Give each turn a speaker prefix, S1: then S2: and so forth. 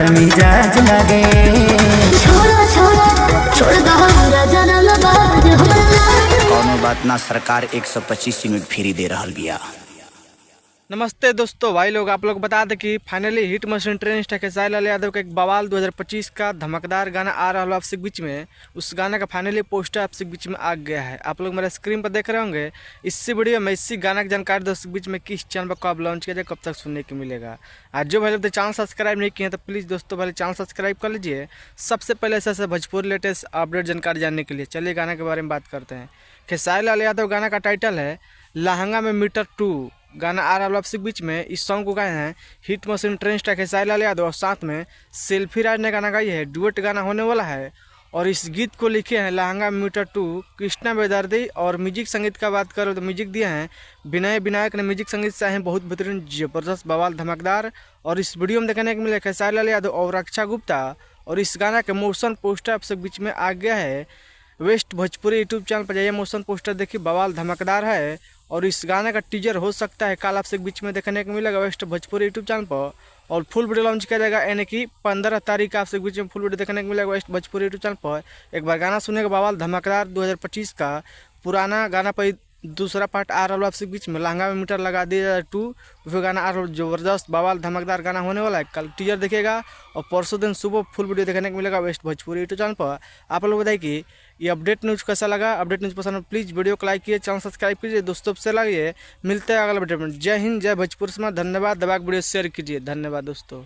S1: मिजाज लगे कौनो बात ना, सरकार 125 यूनिट फ्री दे रहल बिया।
S2: नमस्ते दोस्तों, भाई लोग आप लोग बता दें कि finally hit machine trend star Khesari Lal Yadav का एक बवाल 2025 का धमाकेदार गाना आ रहा है आपसे बीच में। उस गाने का फाइनली पोस्टर आपसे बीच में आ गया है। आप लोग मेरे स्क्रीन पर देख रहे होंगे। इसी वीडियो में इसी गाना की जानकारी दोस्तों बीच में किस चैनल पर कब लॉन्च किया जाए, कब तक सुनने को मिलेगा। आज जो भाई लोग चैनल सब्सक्राइब नहीं किए तो प्लीज़ दोस्तों पहले चैनल सब्सक्राइब कर लीजिए, सबसे पहले ऐसे भोजपुरी लेटेस्ट अपडेट जानकारी जानने के लिए। चलिए गाने के बारे में बात करते हैं। खेसारी लाल यादव गाना का टाइटल है लहंगा में मीटर 2। गाना आ रहा है आपसे बीच में। इस सॉन्ग को गाए हैं hit machine trend star Khesari Lal Yadav और साथ में सेल्फी राज ने गाना गाई है। डुएट गाना होने वाला है और इस गीत को लिखे हैं लहंगा मीटर 2 कृष्णा बेदर्दी। और म्यूजिक संगीत का बात करो तो म्यूजिक दिए हैं विनय विनायक ने। म्यूजिक संगीत से हैं बहुत बेहतरीन जबरदस्त बवाल धमाकेदार। और इस वीडियो में देखने को मिले खेसारी लाल यादव और रक्षा गुप्ता। और इस गाना के मोशन पोस्टर आपसे बीच में आ गया है। वेस्ट भोजपुरी यूट्यूब चैनल पर जाइए, मोशन पोस्टर देखिए, बवाल धमाकेदार है। और इस गाने का टीजर हो सकता है कल आपसे बीच में देखने को मिलेगा वेस्ट भोजपुरी यूट्यूब चैनल पर। और फुल वीडियो लॉन्च किया जाएगा, यानी कि 15 तारीख आपसे बीच में फुल वीडियो देखने को मिलेगा वेस्ट भोजपुरी यूट्यूब चैनल पर। एक बार गाना सुनेगा बवाल धमाकेदार 2025 का पुराना गाना पर दूसरा पार्ट आ रहा है आपसे बीच में। लहंगा में मीटर लगा दिया 2 फिर गाना आ रहा है, जबरदस्त बवाल धमाकेदार गाना होने वाला है। कल टीजर देखेगा और परसों दिन सुबह फुल वीडियो देखने को मिलेगा वेस्ट भोजपुरी यूट्यूब चैनल पर। आप लोग बताइए कि ये अपडेट न्यूज़ कैसा लगा। अपडेट न्यूज़ पसंद प्लीज़ वीडियो को लाइक कीजिए, चैनल सब्सक्राइब कीजिए, दोस्तों से लाइए। मिलते हैं अगले वीडियो में। जय हिंद, जय भोजपुर समाज। धन्यवाद। दबा के वीडियो शेयर कीजिए। धन्यवाद दोस्तों।